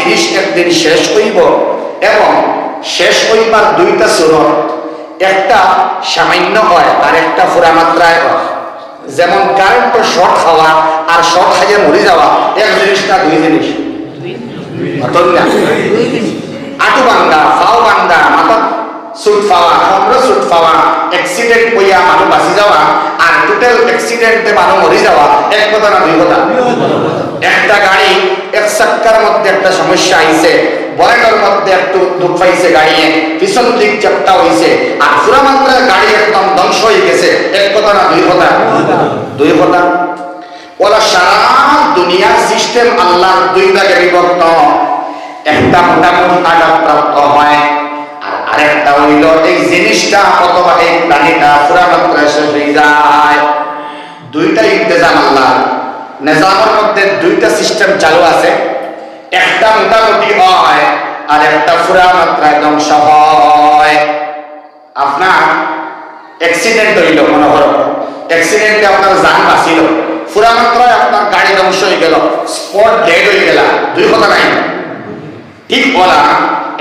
জিনিস একদিন শেষ হইব এবং শেষ হইবার দুইটা সুরত, একটা সামান্য হয় আর একটা পুরা মাত্রায় হয়। যেমন কারেন্ট শর্ট খাওয়া আর শর্ট খাইয়ে মরে যাওয়া এক জিনিস না দুই জিনিস। আটু বাঙ্গা, ফাও বাঙ্গা, মাথা সুট পাওয়া, কমরে সুট পাওয়া, অ্যাক্সিডেন্ট হইয়া মানুষ বাঁচি যাওয়া আর টোটাল অ্যাক্সিডেন্টে মানুষ মরে যাওয়া এক কথা না দুই কথা। একটা গাড়ি এক চাক্কার মধ্যে একটা সমস্যা আইছে, বনেটের মধ্যে একটু দুঃখ পাইছে গাড়িয়ে, পিছন দিক চ্যাপ্টা হইছে আর পুরা মাত্রায় গাড়ি একদম ধ্বংস হয়ে গেছে এক কথা না দুই কথা। দুই কথা। ওরা সারা দুনিয়ার সিস্টেম আল্লাহর দুই ভাগে বিভক্ত। একটা মোটামুটি আঘাতপ্রাপ্ত হয় আর আরেকটা হইল এই জিনিসটা অথবা এই প্রাণীটা পুরা মাত্রায় শেষ হয়ে যায়। দুইটা ইন্তেজাম আল্লাহ নিজামের মধ্যে দুইটা সিস্টেম চালু আছে। একটা মোটামুটি হয় আর একটা পুরা মাত্রায় ধ্বংস হয়। আপনার অ্যাক্সিডেন্ট হইল, মনে করো অ্যাক্সিডেন্টে আপনার জান বাঁচিল, পুরা মাত্রায় আপনার গাড়ি ধ্বংস হয়ে গেল, স্পট ডেড হয়ে গেল, দুই কথা নাই। ঠিক বলা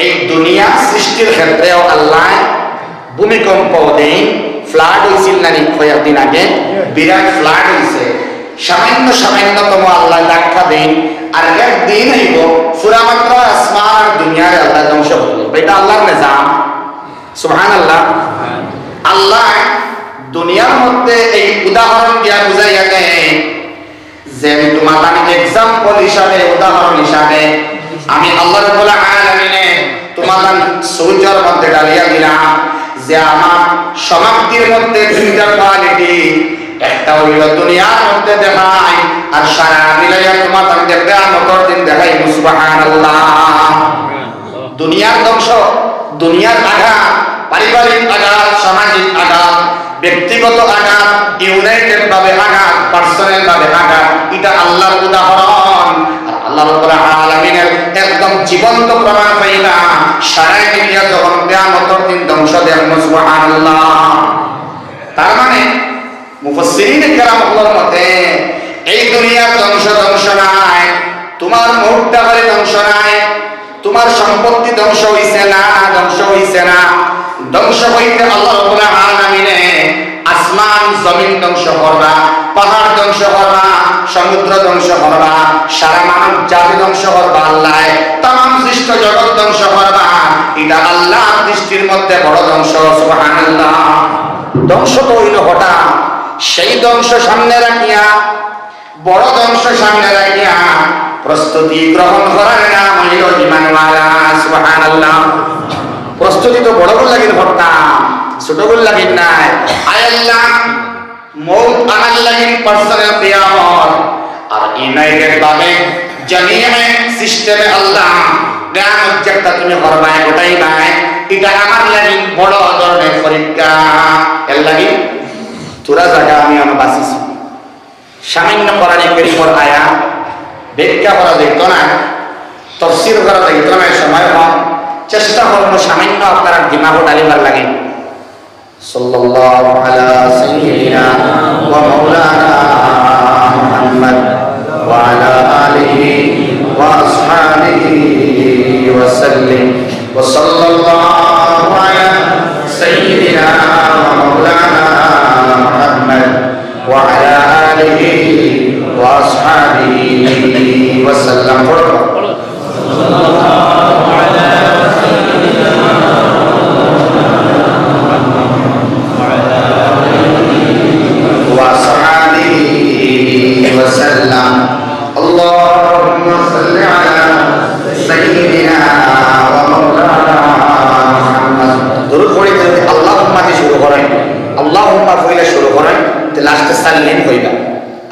এই দুনিয়া সৃষ্টির ক্ষেত্রেও আল্লাহ ভূমিকম্প দেন, ফ্লাড হয়েছিল না কয়েকদিন আগে, বিরাট ফ্লাড হয়েছে, সামান্যতম আল্লাহ ধাক্কা দেন আর একদিন হইব পুরা মাত্র আসমান দুনিয়ার আল্লাহ ধ্বংস করবে। এটা আল্লাহর নিজাম। সুবহানাল্লাহ। আল্লাহ দুনিয়ার মধ্যে এই উদাহরণ দিয়া বুঝাইয়া দেয় যে তোমার আমি এক্সাম্পল হিসাবে, উদাহরণ হিসাবে আমি আল্লাহ রাব্বুল আলামিনে তোমার সূর্যের মধ্যে ডালিয়া দিলাম যে আমার সমাপ্তির মধ্যে দুইটা কোয়ালিটি, একটা হইল দুনিয়ার মধ্যে দেখাই আর সারা মিলাইয়া তোমার আমি কিয়ামতের দিন দেখাই। সুবহানাল্লাহ। দুনিয়ার ধ্বংস, দুনিয়ার আঘাত, পারিবারিক আঘাত, সামাজিক আঘাত, ব্যক্তিগত আঘাত, ইউনাইটেড ভাবে আঘাত, পার্সোনাল ভাবে আঘাত, এটা আল্লাহর উদাহরণ। আল্লাহ রাব্বুল আলামিনের একদম জীবন্ত প্রমাণ পাইলা সারা মিলিয়া যখন কিয়ামতের দিন ধ্বংস দেন। সুবহানাল্লাহ। তার মানে মুফাসসিরিন কেরামুল্লাহর মতে এই দুনিয়ার ধ্বংস নাই, তোমার মুখটা বলে ধ্বংস নাই, তোমার সম্পত্তি ধ্বংস হইছে না, ধ্বংস হইছে না। ধ্বংস হইতে আল্লাহ রাব্বুল আলামিনে আসমান জমিন ধ্বংস করবা, পাহাড় ধ্বংস করবা, সমুদ্র ধ্বংস করবা, সারা মানব জাতি ধ্বংস করবা, আল্লাহ তামাম সৃষ্ট জগৎ ধ্বংস করবা। এটা আল্লাহর দৃষ্টির মধ্যে বড় ধ্বংস। সুবহানাল্লাহ। ধ্বংস তো হইল হঠাৎ, সেই ধ্বংস সামনে রাখিয়া, বড় ধ্বংস সামনে রাখিয়া প্রস্তুতি গ্রহণ করার নাম হইল ঈমানওয়ালা। সুবহানাল্লাহ। প্রস্তুতি তো বড় করে লাগিন করতাম, ছোট করে লাগিন নাই। আয় আল্লাহ মৌত আনার লাগিন পার্সোনাল কিয়ামত আর ইউনাইটেড ভাবে জামিয়া সিস্টেমে আল্লাহ কিয়ামত যেটা তুমি করবা ওটাই নাই, এটা আমার লাগিন বড় ধরনের পরীক্ষা। এর লাগি তোরা জায়গা আমি আমার বাঁচিছি। সামান্য কোরআনে কারীমের আয়াত ব্যাখ্যা করা যেত না, তাফসীর করা যেত না, সময় কম, চেষ্টা করব সামান্য আপনারা দিমাগ ডালিবার লাগে। সাল্লাল্লাহু আলা সাইয়্যিদিনা ওয়া মাওলানা মুহাম্মদ ওয়া আলা আলিহি ওয়া আসহাবিহি ওয়া সাল্লিম ওয়া সাল্লাল্লাহু আলা সাইয়্যিদিনা ওয়া মাওলানা মুহাম্মদ ওয়া আলা আলিহি ওয়া আসহাবিহি ওয়া সাল্লাম।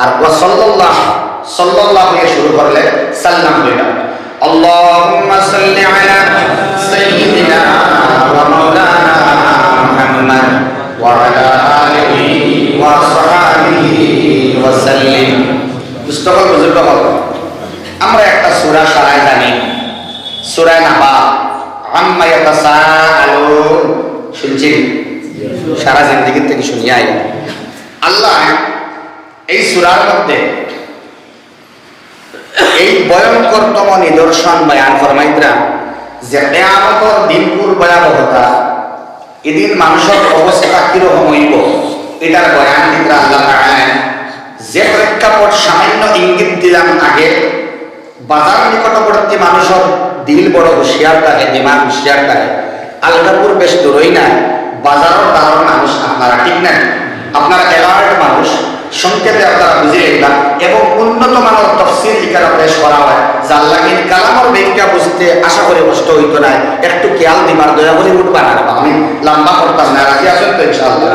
আর সাল্লাল্লাহু দিয়ে শুরু করলে সাল্লাম হইবা। আল্লাহুম্মা সাল্লি আলা সাইয়্যিদিনা ওয়া মাওলানা মুহাম্মদ ওয়া আলা আলিহি ওয়া সাহবিহি ওয়া সাল্লিম। মুস্তাফা বুজুর্গ হল, আমরা একটা সূরা সারায় জানি, সূরা নাবা, আম্মা ইয়াতাসাআলুন, শুনছি সারা জিন্দেগি থেকে শুনিয়াই। আল্লাহ এই সূরার মধ্যে এই ভয়ঙ্করতম নিদর্শন বয়ান ফরমাইতরা যে কিয়ামতের দিনপুর ভয়াবহতা এদিন মানুষের অবস্থা কিরকম হইব এটার বয়ান দিতরা আল্লাহ তাআলা যে প্রেক্ষাপট সামান্য ইঙ্গিত দিলাম আগে বাজার নিকটবর্তী মানুষের দিল বড় হুঁশিয়ার থাকে দিমাগ হুঁশিয়ার থাকে আলগাপুর বেশ দূরই না বাজারের দ্বারার মানুষ আপনারা ঠিক না আপনারা এলাকার মানুষ সংক্ষেপে আপনারা বুঝে রাখলাম এবং উন্নত মানের তফসির এখানে পেশ করা হয় যার লাগে কালামর ব্যাখ্যা বুঝতে আশা করে কষ্ট হইতো না একটু খেয়াল দিবার দয়া করে উঠবা না আমি লম্বা করতাম না রাজি আছেন তো ইনশাআল্লাহ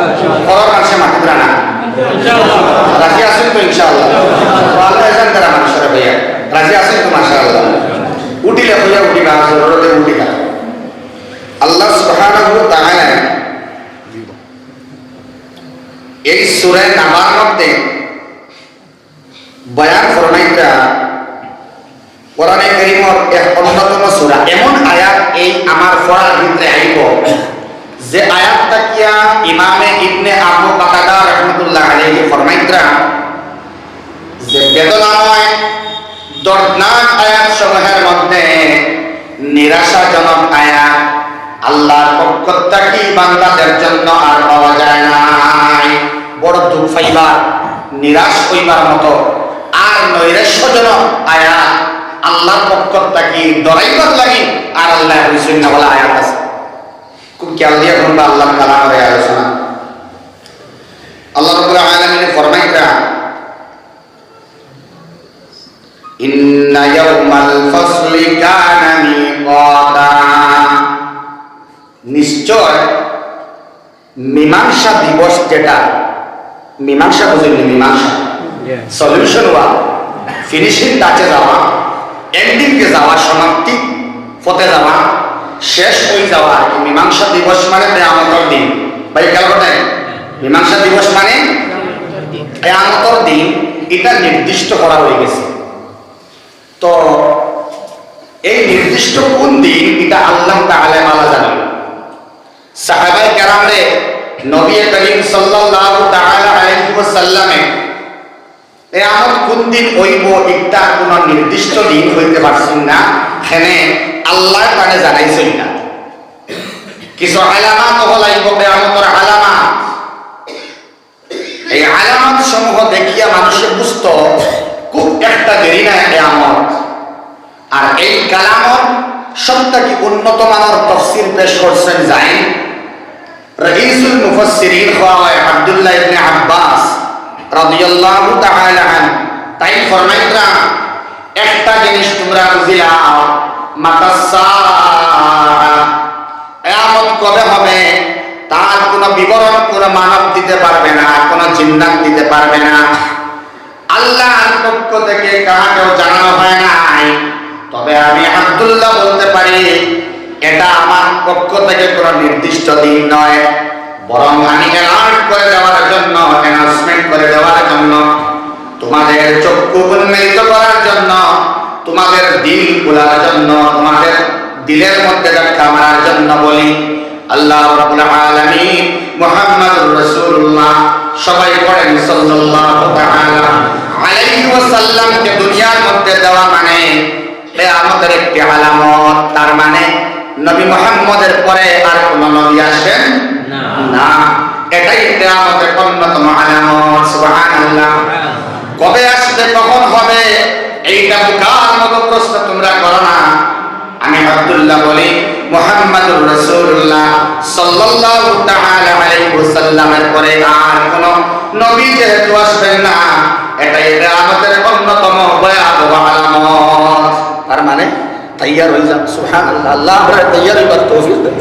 পরের মানুষে মাটি না রাজি আছেন তো ইনশাআল্লাহ ভালো আছেন তারা মানুষের ভাইয়া রাজি আছেন তো মাশাআল্লাহ উঠিলে হইয়া উঠিবা জরুরতে উঠিবা আল্লাহ সুবহানাহু ওয়া তাআলা এই সূরা নামার মধ্যে বয়ান ফরমাইতা কোরআনে কারীমের এক অন্যতম সূরা এমন আয়াত এই আমার পড়ার ভিতরে আইব যে আয়াতটা কিয়া ইমামে ইবনে আবু কাতাদা রাহমাতুল্লাহ আলাইহি ফরমাইতা যে বেদনাময় দর্দনাক আয়াত সমূহের মধ্যে নিরাশাজনক আয়াত আল্লাহর পক্ষ থেকে বান্দাদের জন্য আর পাওয়া যায় নাই বড় দুঃখ পাইবার নিরাশ হইবার মতো আর নৈরাশ্যজনক আয়াত আল্লাহর পক্ষ থেকে ডরাইবার লাগি আর আল্লাহ বলেছেন না বলা আয়াত আছে খুব খেয়াল দিয়ে শুনবা আল্লাহর কালামের আলোচনা আল্লাহ রাব্বুল আলামিন ফরমাইতা ইন্না ইয়াউমাল ফাসলি কানা মিকাতা নিশ্চয় মীমাংসা দিবস যেটা মীমাংসা বুঝলেন মীমাংসা সলিউশন হওয়া ফিনিশিং টাচে যাওয়া এন্ডিং কে যাওয়া সমাপ্তি পথে যাওয়া শেষ হয়ে যাওয়া মীমাংসা দিবস মানে কিয়ামতের দিন ভাই খেয়াল করেন মীমাংসা দিবস মানে কিয়ামতের দিন এটা নির্দিষ্ট করা হয়ে গেছে তো এই নির্দিষ্ট কোন দিন এটা আল্লাহ তাআলা মালা জানেন সাহাবায়ে কেরামরে নবী করিম সাল্লাল্লাহু তাআলা আলাইহি ওয়াসাল্লামে কিয়ামত কোন দিন হইব এটা কোন নির্দিষ্ট দিন হইতে পারছেন না এখানে আল্লাহ তাআলা জানাইছেন না কিছু আলামত হলাইব কিয়ামতের আলামত এই আলামত সমূহ দেখিয়া মানুষের বুঝতো খুব একটা দেরি না কিয়ামত আর এই কালামত সবথেকে উন্নত মানের তাফসীর পেশ করছেন যাই রাইসুল মুফাসসিরিন হয় আব্দুল্লাহ ইবনে আব্বাস রাদিয়াল্লাহু তাআলা আনহু তাই ফরমাইতরা একটা জিনিস তোমরা বুঝিলাও মাতাসা কিয়ামত কবে হবে তার কোনো বিবরণ কোনো মানব দিতে পারবে না কোনো জিন্নাত দিতে পারবে না আল্লাহর পক্ষ থেকে কাউকেও জানানো হয় নাই তবে আমি আব্দুল্লাহ বলতে পারি এটা আমার পক্ষ থেকে কোনো নির্দিষ্ট দিন নয় বরং আমি অ্যালার্ট করে দেওয়ার জন্য অ্যানাউন্সমেন্ট করে দেওয়ার জন্য তোমাদের চক্ষু উন্মোচিত করার জন্য তোমাদের দিল খোলার জন্য তোমাদের দিলের মধ্যে ধাক্কা মারার জন্য বলি আল্লাহ রাব্বুল আলামিন মুহাম্মদুর রাসূলুল্লাহ সবাই পড়েন সাল্লাল্লাহু তাআলা আলাইহি ওয়াসাল্লাম কে দুনিয়ার মধ্যে দেওয়া মানে কিয়ামতের একটি আলামত তার মানে নবী মুহাম্মদের পরে আর কোন নবী আসেন না এটাই কিয়ামতের অন্যতম আলামত সুবহানাল্লাহ কবে আসবে কখন হবে এইটা বুকার মতো প্রশ্ন তোমরা করো না আমি আব্দুল্লাহ বলি মুহাম্মদুর রাসূলুল্লাহ সাল্লাল্লাহু তাআলা আলাইহি ওয়াসাল্লামের পরে আর কোন নবী যেহেতু আসবেন না এটাই কিয়ামতের অন্যতম ভয়াবহ আলামত তার মানে তৈয়ার হয়ে যান সুবহানাল্লাহ আল্লাহ আমরা তৈয়ার হবার তৌফিক দেন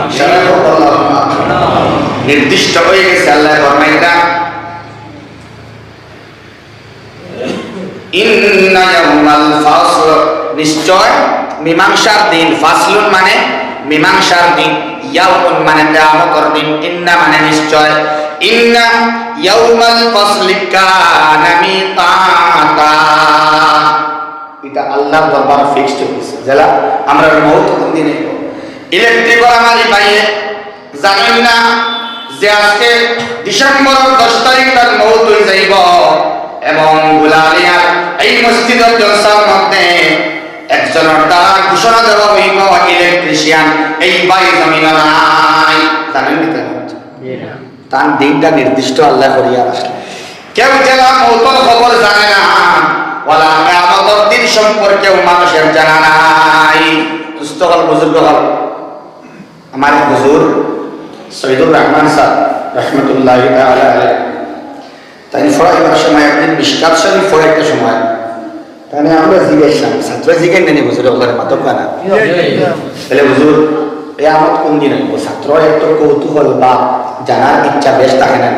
ইনশাআল্লাহ নির্দিষ্ট হয়ে গেছে আল্লাহ ফরমাইতা ইন্না ইয়াউমাল ফাসল নিশ্চয় মীমাংসার দিন ফাসলুন মানে মীমাংসার দিন ইয়াউমুন মানে কিয়ামতের দিন ইন্না মানে নিশ্চয় ইন্না ইয়াউমাল ফাসলি কানা মিকাতা এটা আল্লাহর দরবারে ফিক্সড হয়েছে যারা আমরা মওত কোন দিনে ইলেকট্রিক আমারই বাইরে জানেন না যে আজকে ডিসেম্বর 10 তারিখ তার মওত হয়ে যাইব এবং গুলালিয়ার এই মসজিদের জলসার মধ্যে একজনের দ্বারা ঘোষণা দেওয়া হইব ইলেকট্রিশিয়ান এই বাড়ি জমিন নাই, জানেন নি? তার দিনটা নির্দিষ্ট আল্লাহ করিয়া আসলে কেউ জেলা মৌতর খবর জানে না, ওয়ালা কিয়ামতের দিন সম্পর্কেও মানুষের জানা নাই। সুস্থ হল বুজুর্গ হল আমার হুজুর সৈয়দুর রহমান স্যার রহমতুল্লাহি তাআলা আলাইহি, তাই ফরাইবার সময় একদিন মিশকাত শরীফ পড়াইতে সময় তাহলে আমরা জিজ্ঞাসলাম, ছাত্র জিজ্ঞাসা নেই হুজুর ওখানে মাতব না, তাহলে হুজুর এ আমার কোন দিন হইব? ছাত্র একটু কৌতূহল বা জানার ইচ্ছা বেশ থাকে না,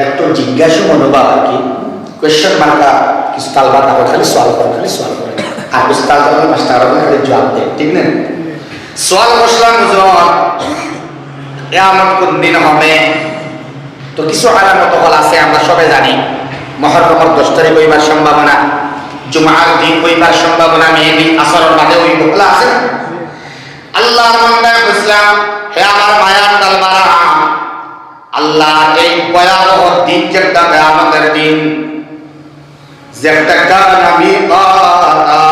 একটু জিজ্ঞাসা মনোভাব আর কি, কোয়েশ্চন মার্কা কিছু তালবা না খালি সোয়াল করে, খালি সোয়াল করে, আর উস্তাদ মাস্টার খালি জবাব দেয়, ঠিক না? সোয়াল করলাম হুজুর এ আমার কোন দিন হবে? তো কিছু আলামত হল আছে, আমরা সবাই জানি মুহররমের 10 তারিখ হইবার সম্ভাবনা, জুমার দিন হইবার সম্ভাবনা, মেহেদি আসরের বাদে হইব, বলা আছে। আল্লাহর বান্দা ইসলাম, হে আমার মায়ার দরবারা, আল্লাহ এই ভয়াবহ দিন যেটা কিয়ামতের দিন, যেটা কানা মিকাতা,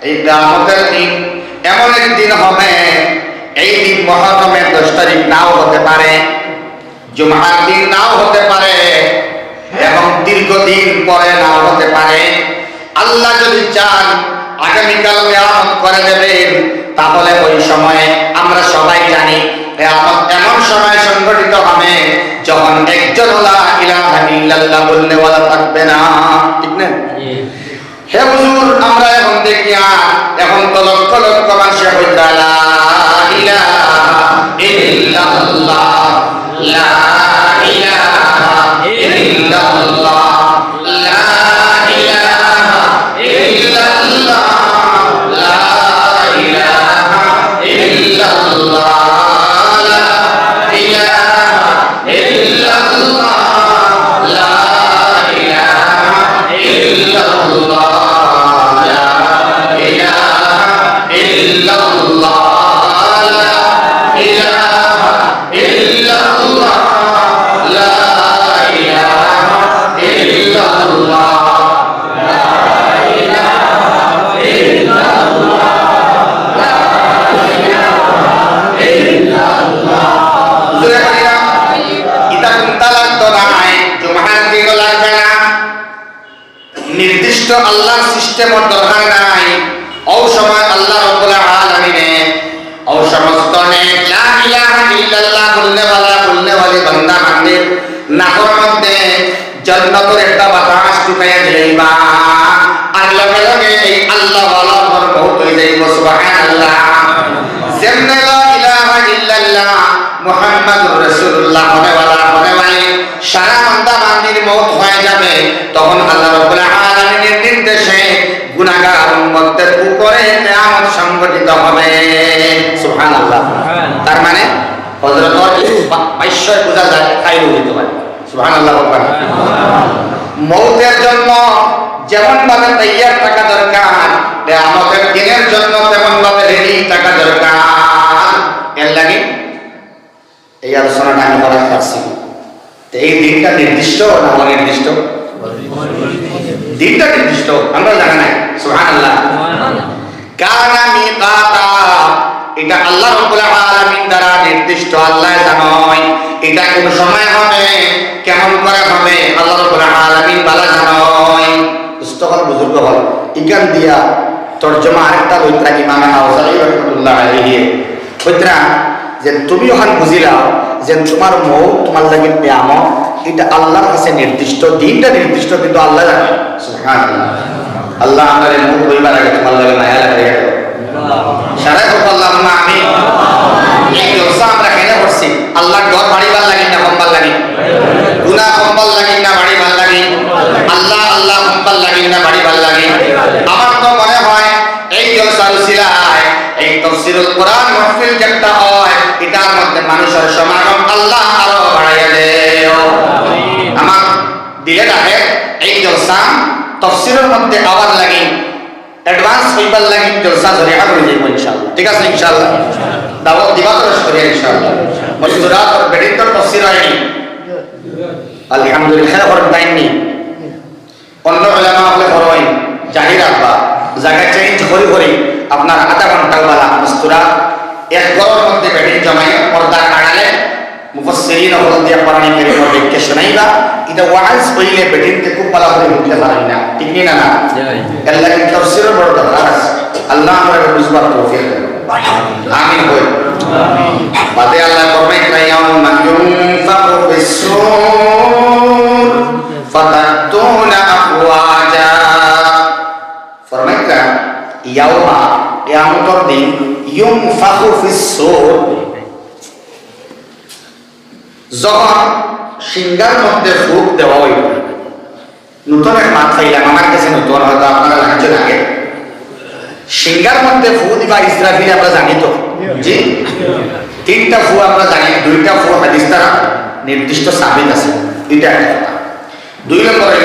এই কিয়ামতের দিন এমন একদিন হবে, এই দিন মুহররমের 10 তারিখ নাও হতে পারে, জুমার দিন নাও হতে পারে, এবং দীর্ঘদিন পরে নাও হতে পারে। আল্লাহ যদি চান আগামীকাল কিয়ামত করে দেবেন, তাহলে ওই সময়ে আমরা সবাই জানি কিয়ামত এমন সময় সংঘটিত হবে যখন একজন লা ইলাহা ইল্লাল্লাহ বললে ওয়ালা থাকবে না, ঠিক না? হে হুজুর আমরা এখন দেখি এখন তো লক্ষ লক্ষ মানুষ হইতা লা ইলাহা ইল্লাল্লাহ, লা ইলাহা ইল্লাল্লাহ, লা ইলাহা ইল্লাল্লাহ, লা ইলাহা ইল্লাল্লাহ, লা ইলাহা ইল্লাল্লাহ, লা ইলাহা ইল্লাল্লাহ, লা ইলাহা ইল্লাল্লাহ, লা ইলাহা ইল্লাল্লাহ, লা ইলাহা ইল্লাল্লাহ, লা ইলাহা ইল্লাল্লাহ, লা ইলাহা ইল্লাল্লাহ। হুজুরে কইরা ইদা কুনতা লাগতো নাই, জুমার দিন লাগবে না, নির্দিষ্ট আল্লাহর সিস্টেমের দরকার নাই। ও সময় আল্লাহ রাব্বুল আলামিনে ও সমস্ত নেক লা ইলাহা ইল্লাল্লাহ বলনেওয়ালি বান্দা বান্দির নাকের মধ্যে জান্নাতের একটা বাতাস ঢুকাইয়া দিলেইবা, আর লগে লগে এই আল্লাহ ওয়ালা ঘর বহুত হয়ে যাইব, সুবহানাল্লাহ। যেমনে লা ইলাহা ইল্লাল্লাহ মুহাম্মাদুর রাসূলুল্লাহ হনেওয়ালি সারা বান্দা বান্দির মওত হয়ে যাবে, তখন আল্লাহ রাব্বুল আলামিনের নির্দেশে গুনাহগার উম্মতের উপরে কিয়ামত সংঘটিত হবে, সুবহানাল্লাহ। তার মানে হযরতর বাইশয় পূজা যায় খাইরু হইতে পারে, সুবহানাল্লাহ। মওতের জন্য যেমন ভাবে তৈয়ার থাকা দরকার, কিয়ামতের দিনের জন্য তেমন ভাবে রেডি থাকা দরকার। এর লাগি এই আলোচনাটা আমি করা পারছি। এই দিনটা নির্দিষ্ট না অনির্দিষ্ট? দিনটা নির্দিষ্ট, আমরা জানি না, সুবহানাল্লাহ। কানা মিকাতা, এটা আল্লাহ রাব্বুল আলামিন দ্বারা নির্দিষ্ট, আল্লাহ জানেন এটা কোন সময় হবে, কেমন করে হবে, আল্লাহ রাব্বুল আলামিন ভালো জানেন। পুস্তকল বুজুর্গ হল ইকান দিয়া তরজমা আরেকটা লইত্রা ইমাম আউজারি রাহমাতুল্লাহ আলাইহি কইত্রা যে তুমি ওখান বুঝিলাও যে তোমার মৌত তোমার লাগি কিয়ামত এটা আল্লাহর কাছে নির্দিষ্ট, দিনটা নির্দিষ্ট, কিন্তু আল্লাহ জানে, সুবহানাল্লাহ। আল্লাহ আমাদের মৌত হইবার আগে তোমার লাগে মায়া লাগে সারাই হোক, আল্লাহুম্মা আমিন। এই জলসা আমরা কেন করছি? আল্লাহ ডর বাড়িবার লাগি না কমবার লাগি? গুনাহ কমবার লাগি না বাড়িবার লাগি? আল্লাহ আল্লাহ কমবার লাগি না বাড়িবার লাগি? আমার তো মনে হয় এই জলসার উসিলায় এই তাফসীরুল কোরআন মাহফিল যেটা হয় এটার মধ্যে মানুষের সমাগম আল্লাহ আরো বাড়াইয়া দেয়। আমার দিলে রাখে এই জলসা তাফসীরের মধ্যে আওয়াজ লাগি অ্যাডভান্স হইবার লাগি জলসা জরিয়া করে যাইব ইনশাআল্লাহ, ঠিক আছে? ইনশাআল্লাহ দাওয়াত দিবা তো করিয়া ইনশাআল্লাহ। মসজিদাত আর বেদিত তাফসীর হয়নি, আলহামদুলিল্লাহ, করেন টাইম নেই। অন্য উলামা হলে বড়ই জাহির রাখবা জায়গা চেঞ্জ করে করে আপনার আধা ঘন্টা বেলা মস্তুরা এক ঘরের মধ্যে বেডিং জমাই পর্দা কাটালে মুফাসসিরিন হল দিয়া কোরআন কারীমের ব্যাখ্যা শোনাইবা এটা ওয়াজ হইলে বেডিংতে খুব ভালো করে বুঝতে পারেন না ঠিক না না আল্লাহ কি তাফসীরের বড় দরকার আছে আল্লাহ আমাদের বুঝবার তৌফিক দেন আমিন বল আমিন বাদে আল্লাহ ফরমায় ইয়াউমা ইউনফাকু ফিস-সূর ফাতাতুনা আফওয়াজা ফরমায় ইয়াউমা কিয়ামতের দিন ইউনফাকু ফিস-সূর যখন সিংহার মধ্যে ফুক দেওয়া হইব নতুন এক মাত পাইলাম আমার কাছে নতুন হয়তো আপনারা জানছেন আগে সিংহার মধ্যে ফু দিবা ইসরাফিল আমরা জানি তো জি তিনটা ফু আমরা জানি দুইটা ফু হাদিস দ্বারা নির্দিষ্ট সাবিত আছে এটা একটা কথা দুই নম্বরে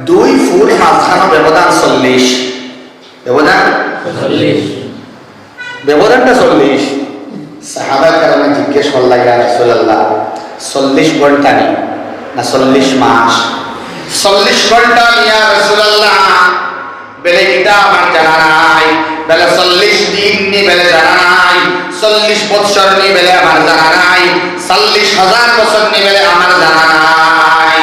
দুই ফুর মাঝখানে ব্যবধান 40 ব্যবধানটা 40 সাহাবার কারণে জিজ্ঞেস করলাম ইয়া রাসূলুল্লাহ 40 ঘন্টা নি না 40 মাস 40 ঘন্টা ইয়া রাসূলুল্লাহ বেলে এটা আমার জানা নাই বেলে 40 দিন নি বেলে জানা নাই 40 বছর নি বেলে আমার জানা নাই 40,000 বছর নি বেলে আমার জানা নাই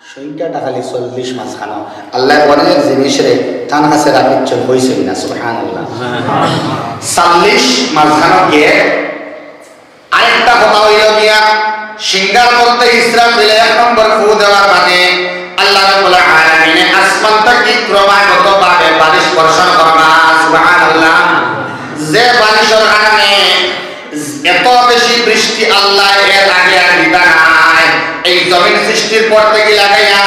সেইটা খালি 40 মাস খানো আল্লাহ অনেক জিনিস রে তার কাছে রাখির চল হইছে না সুবহানাল্লাহ 40 মাস খানো গিয়ে আরেকটা কথা হইল গিয়া সিংহার মধ্যে ইসরাফিল এক নম্বর ফু দেওয়ার বাদে আল্লাহ রাব্বুল আলামিন আসমান থেকে ক্রমাগত ভাবে বারিশ বর্ষণ করবা সুবহানাল্লাহ যে বারিশের কারণে এত বেশি বৃষ্টি আল্লাহ এর আগে আর দিতা নাই এই জমিন সৃষ্টির পর থেকে লাগাইয়া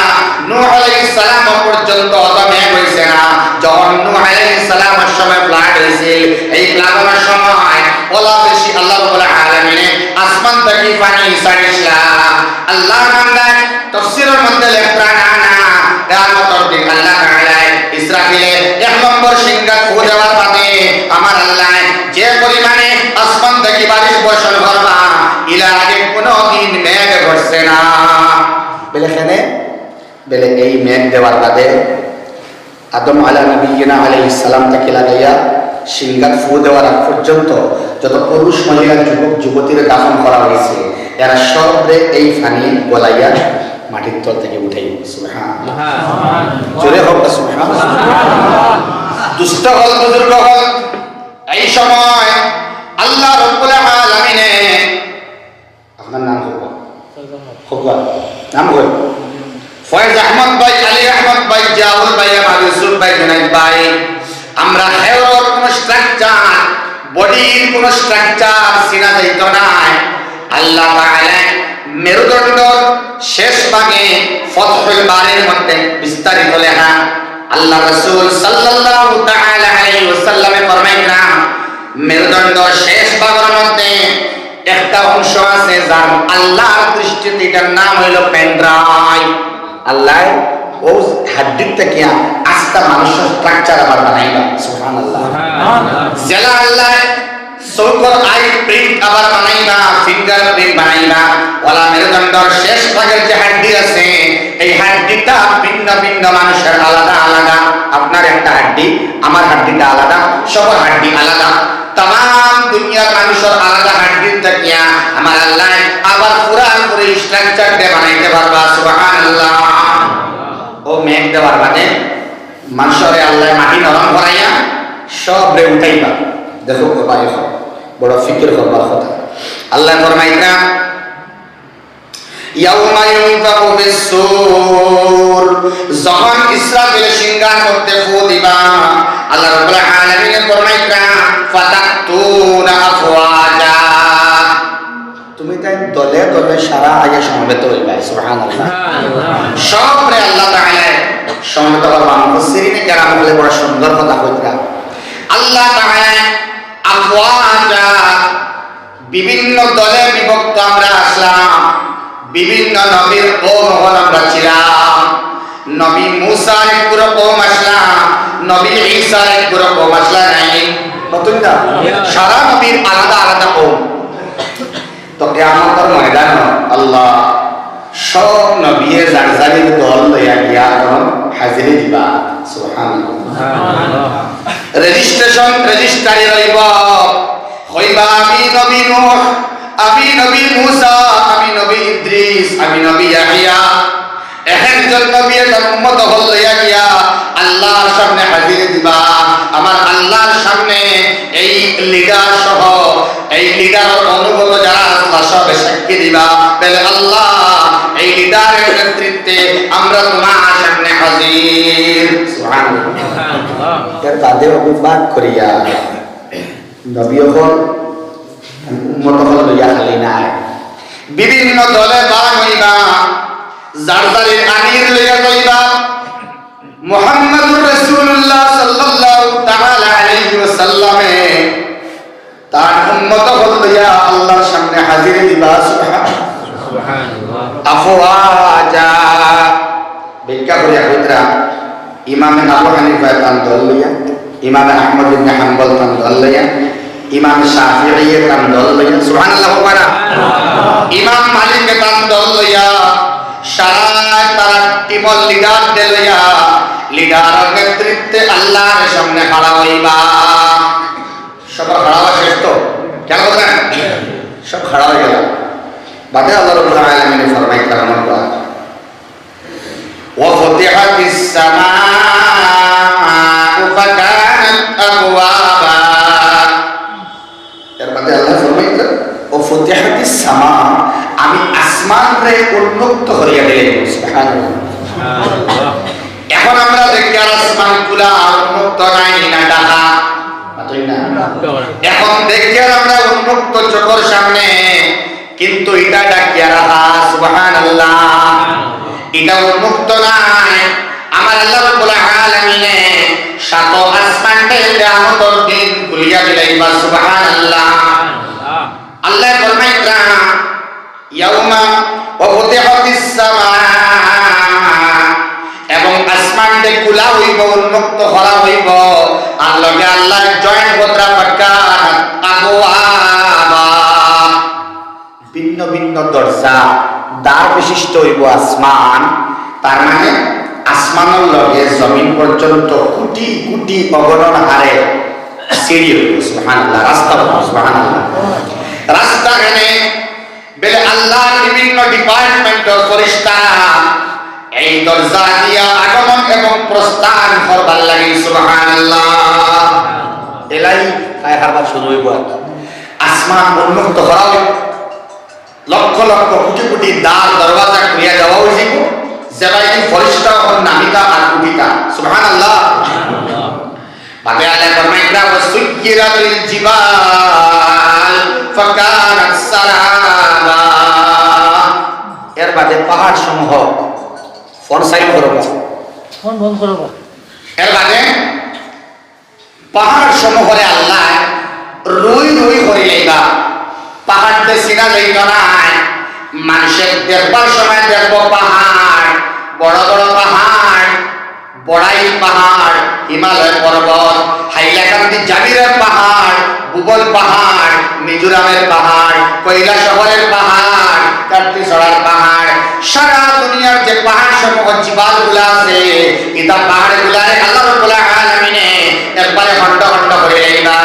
নূহ আলাইহিস সালাম পর্যন্ত অত মেঘ হইছে না যখন নূহ আলাইহিস সালামের সময় ফ্লাড হইছিল এই ফ্লাডের সময় ওলা বেশি আল্লাহ রাব্বুল আলামিন আসমান থেকে পানি ছাড়িয়েছিল আল্লাহ বান্দা তাফসীরের মধ্যে লেখা না কিয়ামতের দিন আল্লাহ তাআলা ইসরাফিলে এক নম্বর সিংহা ফু দেওয়ার বাদে আমার আল্লাহ যে পরিমাণে আসমান থেকে বারিশ বর্ষণ করবা ইলা আগে কোনো দিন মেঘ ঘটছে না বেলে এই মেঘ দেওয়ার বাদে আদম নবিয়্যিনা আলাইহিস সালাম থেকে লাগাইয়া সিংহাত ফু দেওয়ার আগ পর্যন্ত যত পুরুষ মহিলা যুবক যুবতীর দাফন করা হয়েছে এরা সবরে এই ফানি গলাইয়া মাটির তল থেকে উঠাই সুবহানাল্লাহ জোরে হোক সুবহানাল্লাহ দুষ্ট হল বুজুর্গ হল এই সময় আল্লাহ রাব্বুল আলামিন আপনার নাম হোক নাম হোক ফয়েজ আহমদ ভাই আলী আহমদ ভাই জাহুল ভাই আমার ইউসুফ ভাই জুনাইদ ভাই আমরা হেওয়ার কোন স্ট্রাকচার বডির কোন স্ট্রাকচার সিনা যাইতো না আল্লাহ তাআলা মেরুদণ্ড শেষ ভাগে ফতহুল বারির মধ্যে বিস্তারিত লেখা আল্লাহ রাসূল সাল্লাল্লাহু তাআলা আলাইহি ওয়াসাল্লামে ফরমাইলেন মেরুদণ্ড শেষ ভাগের মধ্যে একটা অংশ আছে যার আল্লাহর দৃষ্টিতে এটার নাম হইল পেন্ড্রাইভ আল্লাহ ও হাড্ডির থেকে আস্তা মানুষের স্ট্রাকচার আবার বানাইবা সুবহানাল্লাহ জেলা আল্লাহ সৌকর আই প্রিন্ট আবার বানাইবা ফিঙ্গার প্রিন্ট বানাইবা ওলা মেরুদণ্ডর শেষ ভাগের যে হাড্ডি আছে এই হাড্ডিটা ভিন্ন ভিন্ন মানুষের আলাদা আলাদা আপনার একটা হাড্ডি আমার হাড্ডিটা আলাদা সবার হাড্ডি আলাদা तमाम दुनिया মানুষের আলাদা হাড্ডির থাকিয়া আমার আল্লাহ আবার পুরো স্ট্রাকচার দে বানাইতে পারবা সুবহানাল্লাহ ও মেঘ দেওয়ার বাদে মানুষরে আল্লাহ মাটি নরম করাইয়া সব রে উঠাইবা দেখো কবাই বড় ফিকির করবার কথা আল্লাহ ফরমাইতা ইয়াউমা ইউনফাকু ফিস-সূর যখন ইসরাফিল সিংহার মধ্যে ফু দিবা আল্লাহ রাব্বুল আলামিন ফরমাইতা ফাতাতুনা আফওয়াজা তুমি তাই দলে দলে সারা আগে সমবেত হইবা সুবহানাল্লাহ সবরে আল্লাহ তাআলা সমবেত করবা মুফাসসিরিনে কেরাম বলে বড় সুন্দর কথা কইরা আল্লাহ তাআলা আফওয়াজা বিভিন্ন দলে বিভক্ত আমরা আসলাম বিভিন্ন নবীর কওম আমরা ছিলাম নবী মুসার এক পুরো কওম আসলাম নবী ঈসার এক পুরো কওম আসলাম নাই কতটা সারা নবীর আলাদা আলাদা কওম তো কিয়ামতের ময়দানে আল্লাহ সব নবীয়ে জারজারির দল লইয়া গিয়া হাজিরি দিবা সুবহানাল্লাহ রেজিস্ট্রারে রইব হইবা আমি নবী নূহ আমি নবী মূসা আমি নবী ইদ্রিস আমি নবী ইয়াহইয়া একজন নবী তার উম্মত হল লইয়া গিয়া আল্লাহর সামনে হাজিরি দিবা আমার আল্লাহর সামনে এই লিডার সহ এই লিডারের অনুগত যারা আল্লাহ সব সাক্ষী দিবা বলে আল্লাহ এই লিডারের নেতৃত্বে আমরা তোমার সামনে হাজির সুবহানাল্লাহ এর বাদে অভিমান করিয়া নবী হল উম্মত হল লইয়া খালি নাই বিভিন্ন দলে ভাগ হইবা জারজারির আমির লইয়া যাইবা মুহাম্মদুর রাসূলুল্লাহ সাল্লাল্লাহু তাআলা আলাইহি ওয়াসাল্লামে তার উম্মত হল লইয়া আল্লাহর সামনে হাজির দিবা সুবহানাল্লাহ আফওয়াজা ব্যাখ্যা করিয়া কইরা ইমাম আবু হানিফা তান দল লইয়া ইমাম আহমদ ইবনে হাম্বল তান দল লইয়া ইমাম শাফিঈ তান দল লইয়া সুবহানাল্লাহ ওয়া ইমাম মালিক তান দল লইয়া সারা তারা টিমল লিডার দে লইয়া লিডারের নেতৃত্বে আল্লাহর সামনে খাড়া হইবা সব খাড়া হওয়া শেষ তো কেন বলেন সব খাড়া হয়ে গেল বাদে আল্লাহ রাব্বুল আলামিন ফরমায় কারণ বাদ ওয়া ফুতিহাতিস সামাউ ফাকানাত আবওয়াবা এর বাদে আল্লাহ ফরমায় ও ফুতিহাতিস সামা আমি আসমান রে উন্মুক্ত করিয়া দিলাম সুবহানাল্লাহ এখন আমরা দেখি আর আসমান গুলা উন্মুক্ত নাই না ঢাকা তাই না এখন দেখি আর আমরা উন্মুক্ত চোখের সামনে কিন্তু এটা ডাকিয়া রাখা সুবহানাল্লাহ এটা উন্মুক্ত নাই আমার আল্লাহ রাব্বুল আলামিন সাত আসমানকে কিয়ামতের দিন খুলিয়া দিলাইবা সুবহানাল্লাহ আল্লাহ ফরমাইতা ইয়াউমা ওয়া ফুতিহাতিস সামা এবং আসমানকে খোলা হইব উন্মুক্ত করা হইব আর লগে আল্লাহ জয়েন বদরা পাক্কা আবওয়াবা ভিন্ন ভিন্ন দরজা দ্বার বিশিষ্ট হইব আসমান তার মানে আসমানের লগে জমিন পর্যন্ত কোটি কোটি অগণন হারে সিঁড়ি হইব সুবহানাল্লাহ রাস্তা হইব সুবহানাল্লাহ রাস্তা এনে বেলে আল্লাহর বিভিন্ন ডিপার্টমেন্টের ফেরেশতারা এই দরজা দিয়া আগমন এবং প্রস্থান করবার লাগি সুবহানাল্লাহ এলাই কায় হারবার শুরু হইব আসমান উন্মুক্ত করা হইব লক্ষ লক্ষ কোটি কোটি দ্বার দরওয়াজা খুলিয়া দেওয়া হইব যেবাইনি ফেরেশতা ও নামিতা আর কুবিতা সুবহানাল্লাহ বাদে আল্লাহ ফরমাইতা ওয়াসুইরাতিল জিবাল ফাকানাত সারাবা এর বাদে পাহাড় সমূহ ফোন সাইড করব ফোন বন্ধ করব এর বাদে পাহাড় সমূহরে আল্লাহ রুই রুই করে লইবা পাহাড় তে সিনা লইল না মানুষের দেখবার সময় দেখব পাহাড় বড় বড় পাহাড় বড়াই পাহাড় হিমালয় পর্বত হাইলাকান্দি জাগিরের পাহাড় ভূগোল পাহাড় মিজোরামের পাহাড় কৈলাসহরের পাহাড় কার্তিসরার পাহাড় সারা দুনিয়ার যে পাহাড় সমূহ জিবালগুলা আছে এটা পাহাড়গুলারে আল্লাহ রাব্বুল আলামিন একবারে খন্ড খন্ড করে লইবা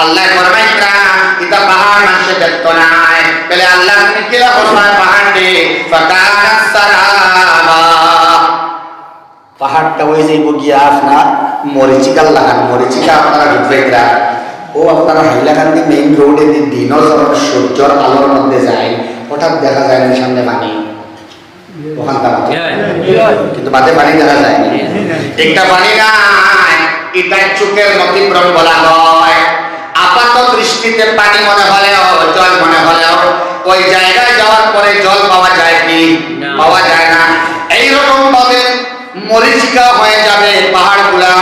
আল্লাহ ফরমাইতা এটা পাহাড় মানুষে দেখত নাই বলে আল্লাহ তুমি কিলা ফরমায় পাহাড় দে ফাকানাত সারাবা পাহাড়টা হয়ে যাইব গিয়া আপনার মরিচিকাল লাগান মরিচিকা আপনারা ঢুকবেরা ও আপনারা হাইলাকান্দি মেইন রোডে দিনও যখন সূর্যর আলোর মধ্যে যায় হঠাৎ দেখা যায় না সামনে পানি ওখানকার কিন্তু বাদে পানি দেখা যায় একটা পানি নাই এটা চোখের মতিভ্রম বলা হয় আপাত দৃষ্টিতে পানি মনে হলেও জল মনে হলেও ওই জায়গায় যাওয়ার পরে জল পাওয়া যায় কি পাওয়া যায় না এইরকম ভাবে মরিচিকা হয়ে যাবে পাহাড়গুলা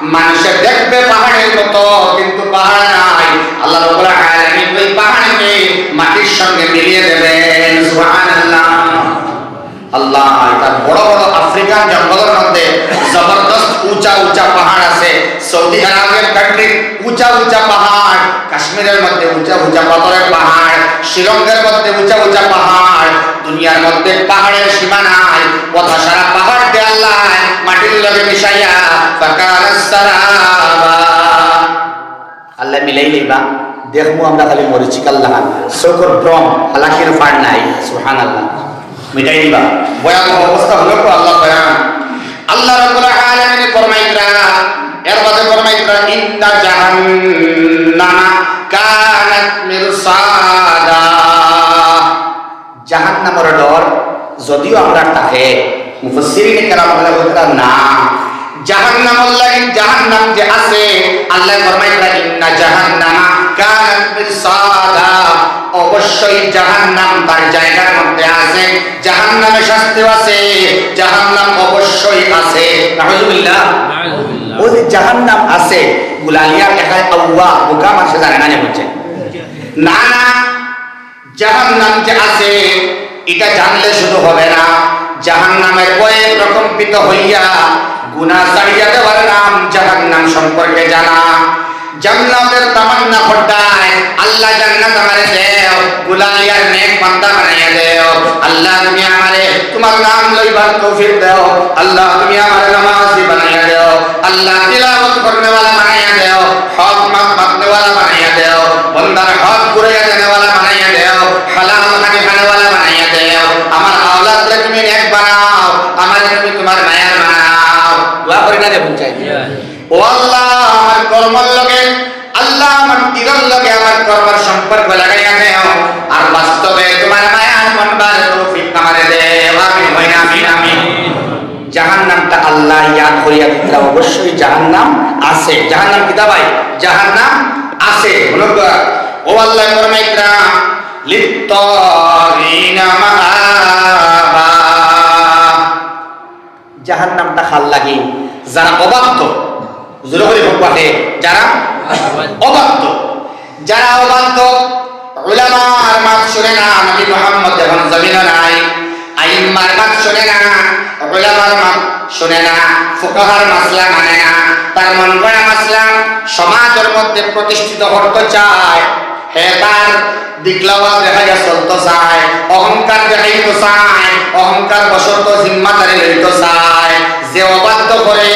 মানুষে দেখবে পাহাড়ের মতো কিন্তু পাহাড় নাই আল্লাহ রাব্বুল আলামিন ওই পাহাড়কে মাটির সঙ্গে মিলিয়ে দেবেন সুবহানাল্লাহ আল্লাহ এটা বড় বড় আফ্রিকান জঙ্গলের মধ্যে জবরদস্ত উঁচা উঁচা পাহাড় আছে সৌদি আরবের কান্ট্রি উঁচা উঁচা পাহাড় কাশ্মীরের মধ্যে উঁচা উঁচা পাথরের পাহাড় শ্রীলঙ্কার মধ্যে উঁচা উঁচা পাহাড় দুনিয়ার মধ্যে পাহাড়ের সীমা নাই, কথা সারা পাহাড় দিয়ে আল্লাহ মাটির লগে মিশাইয়া ফাকানাস সারাবা, আল্লাহ মিলাই লইবা। দেখবো আমরা খালি মরিচিক আল্লাহ চোখর ভ্রম হালাকির ফাড় নাই, সুবহানাল্লাহ মিটাই দিবা। ভয়াবহ অবস্থা হলো তো আল্লাহ বয়ান। আল্লাহ রাব্বুল আলামিন ফরমাইতরা, এর বাদে ফরমাইতরা ইন্না জাহান্নামা কানাত মিরসাদা, জাহান্নামের ডর যদিও আমরা থাকে মুফাসসিরিনে কেরাম বলে না, জাহান্নামুল লাগি জাহান্নাম যে আছে আল্লাহ ফরমাইতরা ইন্না জাহান্নামা কানাত মিরসাদা, অবশ্যই জাহান্নাম তার জায়গার মধ্যে আছে, জাহান্নামে শাস্তি আছে, জাহান্নাম অবশ্যই আছে। নাউযুবিল্লাহ, ওই যে জাহান্নাম আছে গুলালিয়ার একাই আল্লাহ বোকা মানুষ জানে না বুঝছে না, না জাহান্নাম যে আছে এটা জানলে শুধু হবে না, জাহান্নামের কয়েক রকম পিত হইয়া গুনাহ ছাড়িয়া দেওয়ার নাম জাহান্নাম সম্পর্কে জানা। জান্নাতের তামান্না করতায় আল্লাহ জান্নাত আমারে দেও, গুলালিয়ার নেক বান্দা বানাইয়া দেও, আল্লাহ তুমি আমারে তোমার নাম লইবার তৌফিক দেও, আল্লাহ তুমি আমারে নামাজি বানাইয়া দেও, আল্লাহ তিলাওয়াত করনে वाला বানাইয়া দেও, হক মাননে वाला বানাইয়া দেও, বান্দার হক পুরাইয়া দেনে वाला বানাইয়া দেও, হালাল খানে वाला বানাইয়া দেও, আমার আওলাদকে তুমি নেক বানাও, আমারে তুমি তোমার মায়ার বানাও। দোয়া করি না রে বুঝাই ও আল্লাহ, আমার কর্মর লগে আল্লাহ আমার দিলের লগে আমার কর্মের সম্পর্ক লাগাইয়া দেও, আর বাস্তবে তোমার মায়ার মনবার তৌফিক আমারে দেও। আমিন হইনা আমিন আমিন। জাহান্নামটা আল্লাহ ইয়াদ করিয়া দিতে, অবশ্যই জাহান্নাম আছে। জাহান্নাম কি ভাই? জাহান্নাম আছে। ও আল্লাহ ফরমাইতরা লিত্তাগিনা মাআবা, জাহান্নামটা খাল লাগি যারা অবাধ্য, জোরে করে বলতে যারা অবাধ্য, যারা অবাধ্য উলামার মাত শুনে না, নবী মুহাম্মদ যখন জমিনে নাই আইম্মার মাত শুনে না, উলামার মাত শুনে না, ফুকাহার মাসলা মানে না, তার মন গড়া মাসলা সমাজের মধ্যে প্রতিষ্ঠিত করতে চায়, হে তার দিকলাওয়া দেখাইয়া চলতে চায়, অহংকার দেখাইতে চায়, অহংকার বশত জিম্মাদারি লইতে চায়, যে অবাধ্য করে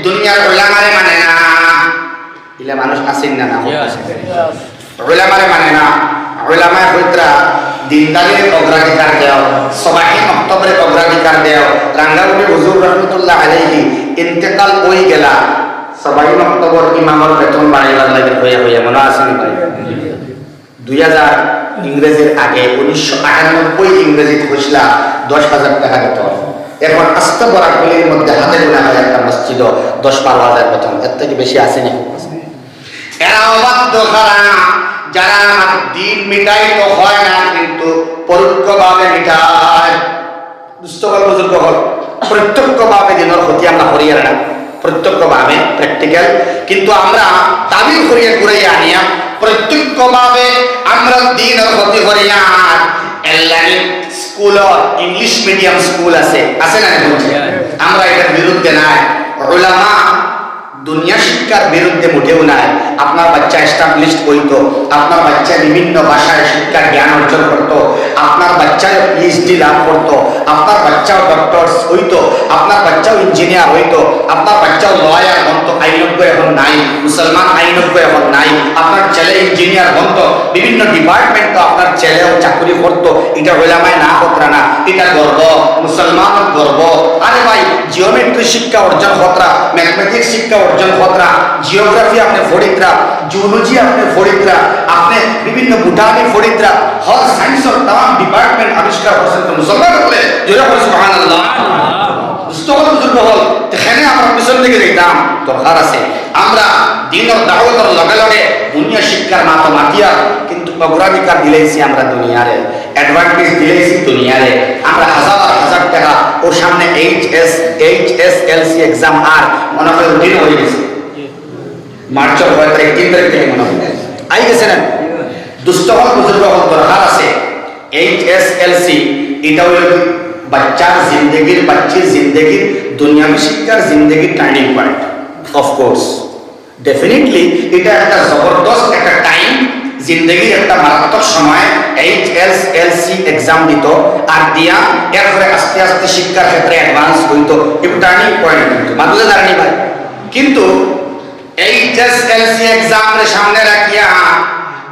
দুনিয়ার উলামারে মানে না, ইলা মানুষ আছেন না না উলামারে মানে না, উলামায়ে হইতরা দিনদারির অগ্রাধিকার দেও, সবাহি মক্তবের অগ্রাধিকার দেও। রাঙ্গাউলি হুজুর রহমাতুল্লাহ আলাইহি ইন্তেকাল হই গেলা, সবাহি মক্তবর ইমামর বেতন বাড়াইবার লাগে হইয়া হইয়া মনে আছে নি ভাই? 2000 ইংরেজির আগে 1998 ইংরেজি ঘোষলা 10,000 টাকা বেতন, এখন আস্তে বরাকলির মধ্যে হাতে গোনা হয় একটা মসজিদ 10-12 হাজার বেতন, এর থেকে বেশি আসেনি। এরা অবাধ্য খারা, যারা দিন মিটাই তো হয় না কিন্তু পরোক্ষভাবে মিটায়। দুষ্টকল বুজুর্গ হল প্রত্যক্ষভাবে দিনের ক্ষতি আমরা করিয়ার না, প্রত্যক্ষভাবে প্র্যাকটিক্যাল, কিন্তু আমরা তাবিল করিয়া ঘুরাইয়া আনিয়া প্রত্যক্ষভাবে আমরা দিনের ক্ষতি করিয়া। স্কুল ইংলিশ মিডিয়াম স্কুল আছে না বলছে, আমরা এটার বিরুদ্ধে নাই। উলামা দুনিয়া শিক্ষার বিরুদ্ধে মোটেও নাই। আপনার বাচ্চা এস্টাবলিশড হইতো, আপনার বাচ্চা বিভিন্ন ভাষায় শিক্ষার জ্ঞান অর্জন করত, আপনার বাচ্চাও পিএইচডি লাভ করত, আপনার বাচ্চাও ডক্টর হইতো, আপনার বাচ্চাও ইঞ্জিনিয়ার হইতো, আপনার বাচ্চাও লয়ার বনত, আইনজ্ঞ এখন নাই, মুসলমান আইনজ্ঞ এখন নাই, আপনার ছেলে ইঞ্জিনিয়ার বনত, বিভিন্ন ডিপার্টমেন্ট আপনার ছেলেও চাকরি করতো। এটা ওলামায় না হতরা না, এটা গর্ব, মুসলমানের গর্ব। আরে ভাই জিওমেট্রি শিক্ষা অর্জন হতরা, ম্যাথমেটিক্স শিক্ষা অর্জন হতরা, জিওগ্রাফি আপনি ফরিদরা, জুলজি আপনি ফরিদরা, আপনি বিভিন্ন বুটানি ফরিদরা, হর সায়েন্সের तमाम ডিপার্টমেন্ট আবিষ্কার করছেন তো মুসলমান বলে জোরে বলে সুবহানাল্লাহ। দুষ্টকল বুজুর্গ হল এখানে আমরা পিছন দিকে দেখতাম, দরকার আছে আমরা দিনের দাওয়াতের লগে লগে দুনিয়া শিক্ষার মাথা মাতিয়া, কিন্তু অগ্রাধিকার দিলেছি আমরা দুনিয়ারে, অ্যাডভান্টেজ দিলেছি দুনিয়ারে। আমরা হাজার হাজার টাকা ওর সামনে এইচএসএলসি এক্সাম আর মনে হয় দিন হয়ে গেছে, মার্চের 3 তারিখ থেকে মনে হয় আই গেছে না। দুষ্টকল বুজুর্গ হল দরকার আছে এইচএসএলসি, এটা হলো বাচ্চার জিন্দগির, বাচ্চির জিন্দগির, দুনিয়াবী শিক্ষার জিন্দগির টার্নিং পয়েন্ট। অফকোর্স ডেফিনেটলি এটা একটা জবরদস্ত একটা টাইম, জিন্দগির একটা মারাত্মক সময় HSLC এক্সাম দিত আর দিয়া এরপরে আস্তে আস্তে শিক্ষার ক্ষেত্রে অ্যাডভান্স হইতো একটু টার্নিং পয়েন্ট কিন্তু মানলে জানি ভাই কিন্তু HSLC এক্সামের সামনে রাখিয়া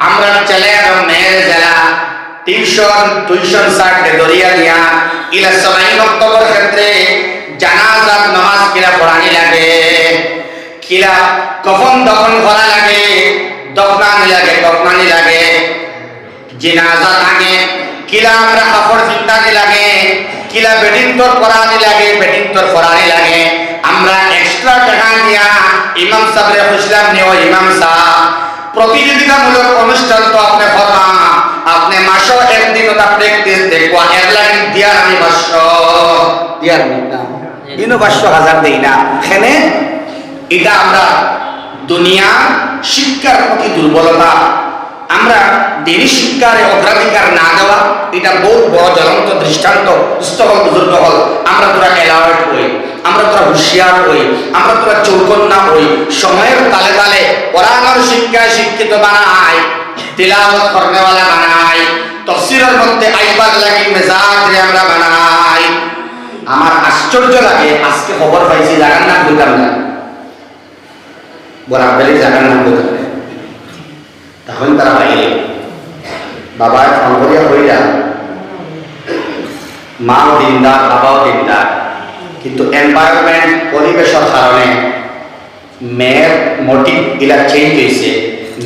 আমরা ছেলে এবং মেয়ের যারা টিউশন সার্টে দরিয়া দিয়া ইলা সবাই বক্তব্যের ক্ষেত্রে জানাজাত নামাজ কিলা পড়ানি লাগে কিলা কফন দফন করা লাগে দফনানি লাগে জিনাজাত আগে কিলা আমরা কাপড় চিন্তানি লাগে কিলা বেডিন্তর পড়ানি লাগে আমরা এক্সট্রা টাকা দিয়া ইমাম সাহেবের হুসলাম নিও ইমাম সাহেব প্রতিযোগিতামূলক অনুষ্ঠান তো আপনি কথা আপনি মাসও একদিন ওটা প্র্যাকটিস দেখবো এয়ারলাইন দিয়ার আমি 500 দিয়ার না ইনো 500,000 দেই না এখানে এটা আমরা দুনিয়া শিক্ষার প্রতি দুর্বলতা আমরা দিনী শিক্ষার অগ্রাধিকার না দেওয়া এটা বহুত বড় জ্বলন্ত দৃষ্টান্ত বুজুর্গ হল আমরা তোরা এলার্ট হই আমরা তোরা হুঁশিয়ার হই আমরা তোরা চৌকন্যা হই সময়ের তালে তালে কোরআনের শিক্ষায় শিক্ষিত বানাই তিলাওয়াত করনেওয়ালা বানাই তাফসীরের মধ্যে আইবার লাগি মেজাজ রে আমরা বানাই আমার আশ্চর্য লাগে আজকে খবর পাইছি জানার নাম বলতাম না বরাবরই জানার নাম বলতাম তখন তারা বাইরে বাবা ফলবরিয়া হইয়া মাও দিনদার বাবাও দিনদার কিন্তু এনভায়রনমেন্ট পরিবেশের কারণে মেয়ের মোটিভ এগুলা চেঞ্জ হয়েছে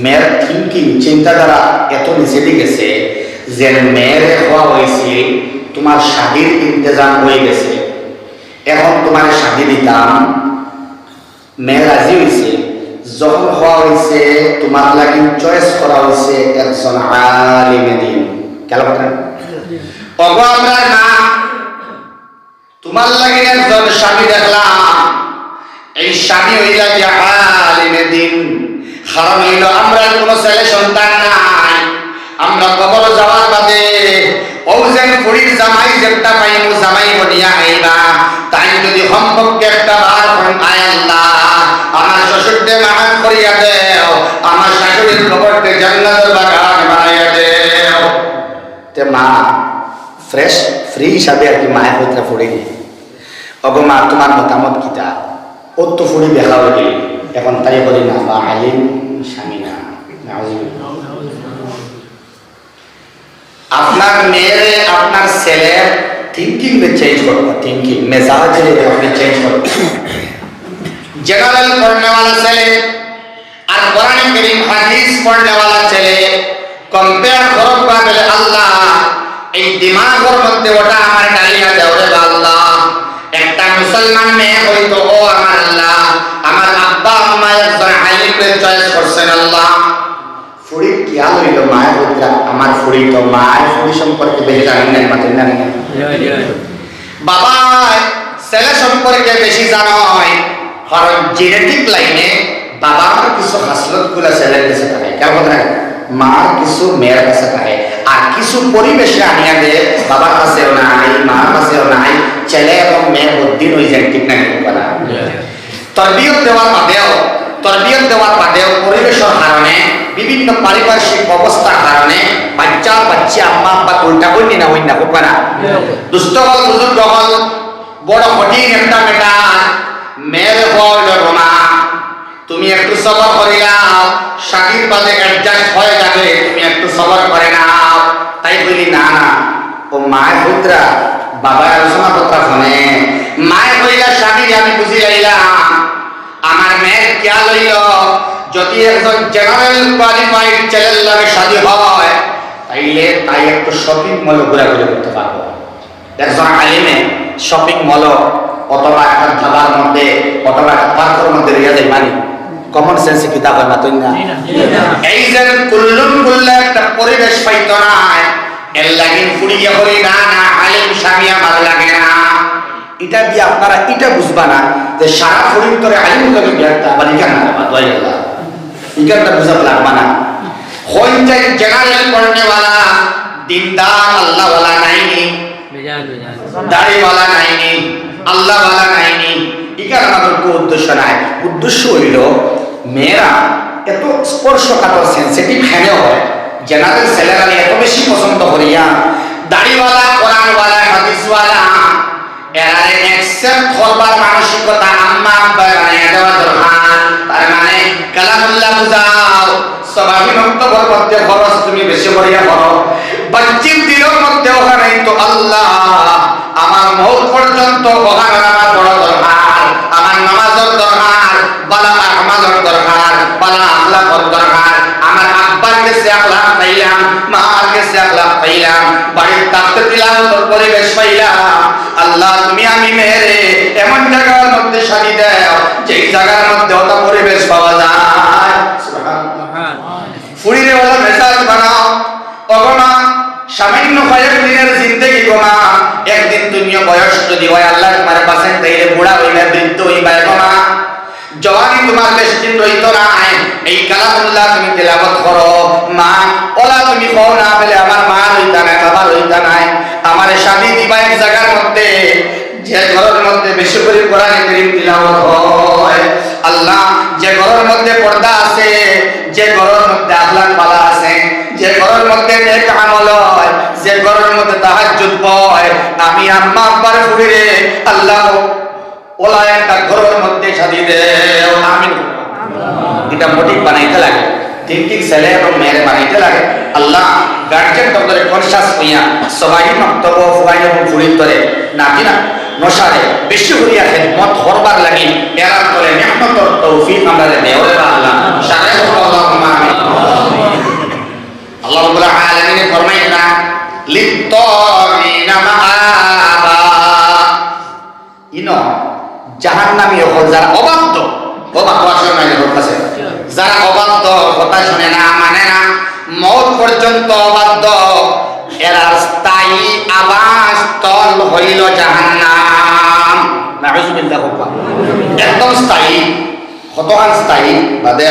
মেয়ের থিঙ্কিং চিন্তাধারা এত নিচে গেছে যে মেয়ের হওয়া হয়েছে তোমার শাদীর ইন্তজাম হয়ে গেছে এখন তোমার শাদী দিতাম মেয়ে রাজি হয়েছে যখন হওয়া হয়েছে তোমার লাগি চয়েস করা হয়েছে একজন আলিমে দিন কেন অগো আমরা না তোমার লাগি একজন স্বামী দেখলাম এই স্বামী হইলা যে আলিমে দিন কারণ হইল আমরা কোনো ছেলে সন্তান নাই আমরা কবর যাওয়ার বাদে ওজেন ফুড়ির জামাই যেটা পাইমু জামাই বনিয়া আইবা তাই যদি সম্পর্কে একটা বার আয় আল্লাহ আমার শ্বশুরকে মাফ করিয়া দেও আমার শাশুড়ির কবরকে জান্নাতের বাগান বানাইয়া দেও তে মা ফ্রেশ ফ্রি হিসাবে আর কি মায়ের হইতে ফুড়ি অগো মা তোমার মতামত কিটা ও তো ফুড়ি দেখা হয়ে এখন তাই বলি না বা আলিম স্বামী না আপনার মেয়েরে আপনার ছেলের থিঙ্কিং চেঞ্জ করবো থিঙ্কিং মেজাজ আপনি চেঞ্জ করবো जनरल पढ़ने वाला चले और कुरान करीम हदीस पढ़ने वाला चले कंपेयर करो पागल अल्लाह এই দিমাগের মধ্যে ওটা আমার ডালিয়া দাও রে আল্লাহ একটা মুসলমান মেয়ে হইতো ও আমার আল্লাহ আমার আব্বা আম্মা একজন আলিমের চয়েস করছেন আল্লাহ ফুড়ি কিয়া হইলো মায়ের পুত্রা আমার ফুড়ি তো মায়ের ফুড়ি সম্পর্কে বেশি জানেন না মাত্র না বাবা ছেলে সম্পর্কে বেশি জানোই কারণ জেনেটিক লাইনে বাবার কিছু হাসলত গুলা ছেলের কাছে থাকে কেমন থাকে মার কিছু মেয়ের কাছে থাকে আর কিছু পরিবেশে আনিয়া দেয় বাবার কাছেও নাই মার কাছেও নাই ছেলে এবং মেয়ের বুদ্ধি হয়ে যায় ঠিক না তরবিয়ত দেওয়ার বাদেও পরিবেশের কারণে বিভিন্ন পারিপার্শ্বিক অবস্থার কারণে বাচ্চা আম্মা আব্বা উল্টা হইনি না হইনা করবে না দুষ্ট হল বুজুর্গ হল বড় কঠিন একটা মেটা মেয়ের বল রোমা তুমি একটু সবর করিলাও শাকির বাদে অ্যাডজাস্ট হয়ে যাবে তুমি একটু সবর করে নাও তাই বলি না ও মায়ের পুত্রা বাবার আলোচনা কথা শুনে মায়ের কইলা শাকির আমি বুঝি লাইলাম আমার মেয়ের খেয়াল হইল যদি একজন জেনারেল কোয়ালিফাইড ছেলের লাগে শাদী হয় তাইলে তাই একটু শপিং মল ঘোরাঘুরি করতে পারবো একজন আলিমে শপিং মল অথবা একটা ধাবার মধ্যে অথবা একটা পার্কের মধ্যে রিয়া যায় মানে কমন সেন্সে কিতাব হয় না তুই না এই যে কুল্লা একটা পরিবেশ পাইতো না এর লাগে ফুড়িয়া হই না আলিম স্বামী আমার লাগে না এটা দিয়ে আপনারা এটা বুঝবা না যে সারা ফুড়ির তোরে আলিম লাগে বিয়ারটা আবার ইকান না বাবা দয় আল্লাহ ইকানটা বুঝাতে লাগবা না হইতে জেনারেল পড়নে वाला দিনদার আল্লাহ वाला নাইনি দাড়ি वाला নাইনি আল্লাহ वाला নাইনি ইকার আমাদের কো উদ্দেশ্য নাই উদ্দেশ্য হইল মেয়েরা এত স্পর্শকাতর সেনসিটিভ হ্যানে হয় জেনারেল ছেলেরা এত বেশি পছন্দ করিয়া দাড়িওয়ালা কোরআনওয়ালা হাদিসওয়ালা এরারে অ্যাকসেপ্ট করবার মানসিকতা আম্মা আব্বা বানাইয়া দেওয়া দরকার। তার মানে কালামুল্লাহ বুঝাও, সবাই বক্তব্যের মধ্যে খরচ তুমি বেশি করিয়া করো, বাচ্চির দিলের মধ্যে ওখানে তো আল্লাহ আমার মৌত পর্যন্ত ওখানে আমার বড় দরকার, আমার নামাজের দরকার, বালা আহমাদের দরকার, বালা আখলাকর দরকার। আমার আব্বার কাছে আখলাক পাইলাম, মার কাছে আখলাক পাইলাম, বাড়ির তাকতে তিলাওয়াতের পরিবেশ পাইলাম। আল্লাহ তুমি আমি মেরে এমন জায়গার মধ্যে শাদি দাও যেই জায়গার মধ্যে ওটা পরিবেশ পাওয়া যায়। ফুরিরে ওলা মেসাজ বানাও অগমা সামান্য কয়েকদিনের জিন্দগি গোমা, একদিন দুনিয়া বয়স যদি হয় আল্লাহ তোমার পাশে তাইলে বুড়া হইলে বৃদ্ধ হইবা গোমা, জওয়ানি তোমার বেশ দিন রইত নাই। এই কালামুল্লাহ তুমি তেলাওয়াত করো মা, ওলা তুমি কও না বলে আমার মা হইতা নাই, বাবা হইতা নাই, আমার শাদি দিবা এক জায়গার মধ্যে যে ঘরের মধ্যে বেশি করে কোরআন কারীম তিলাওয়াত হয়। আল্লাহ যে ঘরের মধ্যে পর্দা আছে, যে ঘরের মধ্যে আখলাক পালা আছে, যে ঘরের মধ্যে নেক আমল হয়, যে ঘরের মধ্যে তাহাজ্জুদ হয়, আমি আম্মা আব্বার ফুরিরে আল্লাহ ওলা একটা ঘরের মধ্যে শাদি দেও। আমিন। এটা মোটিভ বানাইতে লাগে, ঠিক ঠিক ছেলে এবং মেয়ের বানাইতে লাগে। আল্লাহ গার্জেন তত্ত্বরে কনসাস হইয়া সবাই বক্তব্য ফুয়াই এবং ফুরির তরে নাকি না নসারে বেশি হইয়া খেদমত করবার লাগি এরার তরে মেহনতর তৌফিক আমরা দেওরে আল্লাহ সারে আল্লাহুম্মা আমিন। আল্লাহ রাব্বুল আলামিন ফরমাইনা লিত্তাগিনা মাআবা, ইনো জাহান্নামী হল যারা অবাধ্য, অবাধ্য আসলে নাই কাছে যারা অবাধ্য, কথা শুনে না, মানে না, মওত পর্যন্ত অবাধ্য, এরা স্থায়ী আবাস স্থল হইল জাহান্নাম। নাউযুবিল্লাহ, একদম স্থায়ী। কতখান স্থায়ী বাদে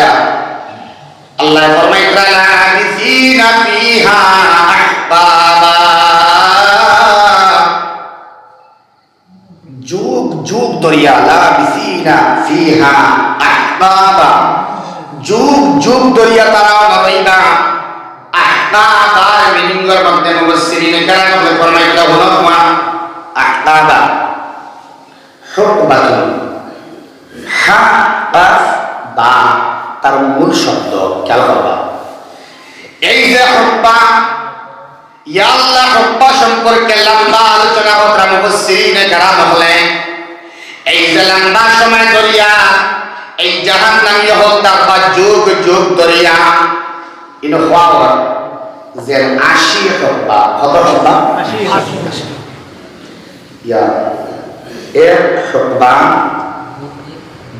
আল্লাহ ফরমাইতা লাবিসিনা ফিহা আহবাবা, যুগ যুগ দরিয়া, লাবিসিনা ফিহা আহবাবা, যুগ যুগ দরিয়া তারা নরইবা। আহবাবার মিনিংয়ের মধ্যে মুফাসসিরিনে কেরাম ফরমাইতা হলো মা আহবাবা হুকবাতুন, হা বাস বা তার মূল শব্দ খেয়াল করবা। এই যে হুকবা, ইয়া আল্লাহ হুকবা সম্পর্কে লম্বা আলোচনা কথা মুফাসসিরিনে কেরাম বলেন। এই যে লম্বা সময় দরিয়া, এই জাহান্নামী হোক তার যুগ যুগ দরিয়া, ইনো হওয়া যে 80 হুকবা, কত হুকবা? 80 ইয়া এর হুকবা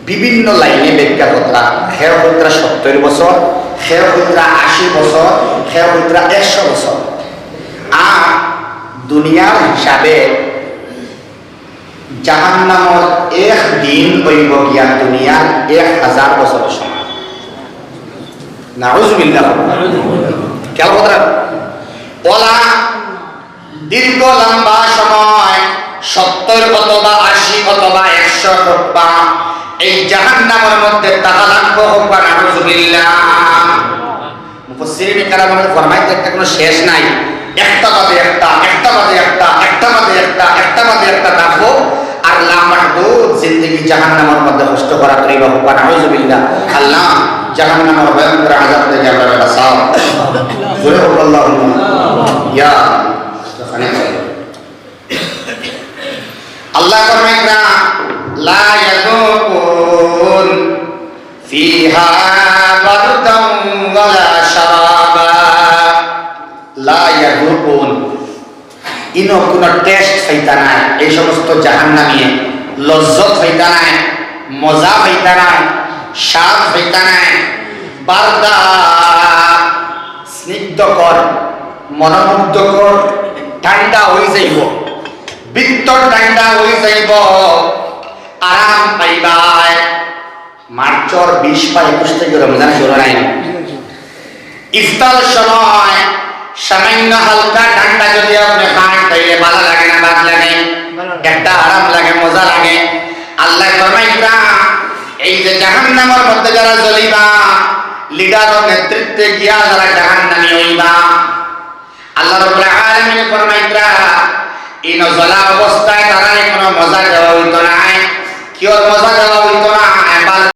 বিভিন্ন লাইনে ব্যাখ্যা করা। খের হইত্রা 70 বছর, খের হইত্রা 80 বছর, খের হইত্রা 100 বছর। আর দুনিয়ার হিসাবে জাহান্নামর এক দিন হইব গিয়া দুনিয়ার 1000 বছরের সমান। নাউযুবিল্লাহ। কেন কথা ওলা দীর্ঘ লম্বা সময় 70 অথবা 80 অথবা 100 হুকবা এই জাহান্নামের মধ্যে তাহা লাগবে হুকবা। নাউযুবিল্লাহ। মুফাসসিরিনে কেরাম ফরমাইতে একটা কোনো শেষ নাই, একটা বাদে একটা, একটা বাদে একটা, একটা বাদে একটা, একটা বাদে একটা থাকবো। আর লা মাহদুদ জিন্দেগি জাহান্নামের মধ্যে কষ্ট করা করিবা হুকবা। নাউযুবিল্লাহ। আল্লাহ জাহান্নামের ভয়ঙ্কর আযাব থেকে আমরা বাঁচাও। জোরে বল আল্লাহুম্মা ইয়া আল্লাহ ফরমাইনা লা ইয়াযুকুন ফিহা বারদান ওয়ালা শারাবা, লা ইয়াযুকুন ইনো কোন টেস্ট হইতা নাই। এই সমস্ত জাহান্নামী লজ্জত হইতা নাই, মজা হইতা নাই, স্বাদ হইতা নাই। বারদা স্নিগ্ধকর, মনোমুগ্ধকর, ঠান্ডা হয়ে যাইব, ভিতর ঠান্ডা হয়ে যাইব, আরাম পাইবাই। মার্চর 20 বা 21 থেকে রমজান শুরু নাই, ইফতার সময় সামান্য হালকা ঠান্ডা যদি আপনি খান তাইলে ভালো লাগে না? বাদ লাগে, একটা আরাম লাগে, মজা লাগে। আল্লাহ ফরমাইতা এই যে জাহান্নামের মধ্যে যারা জ্বলিবা লিডারের নেতৃত্বে গিয়া যারা জাহান্নামী হইবা আল্লাহ রাব্বুল আলামিন ফরমাইতরা ইন জ্বলা অবস্থায় তারা কোনো মজা দেওয়া হইতো না কিয়র মজা দেওয়া হইতো না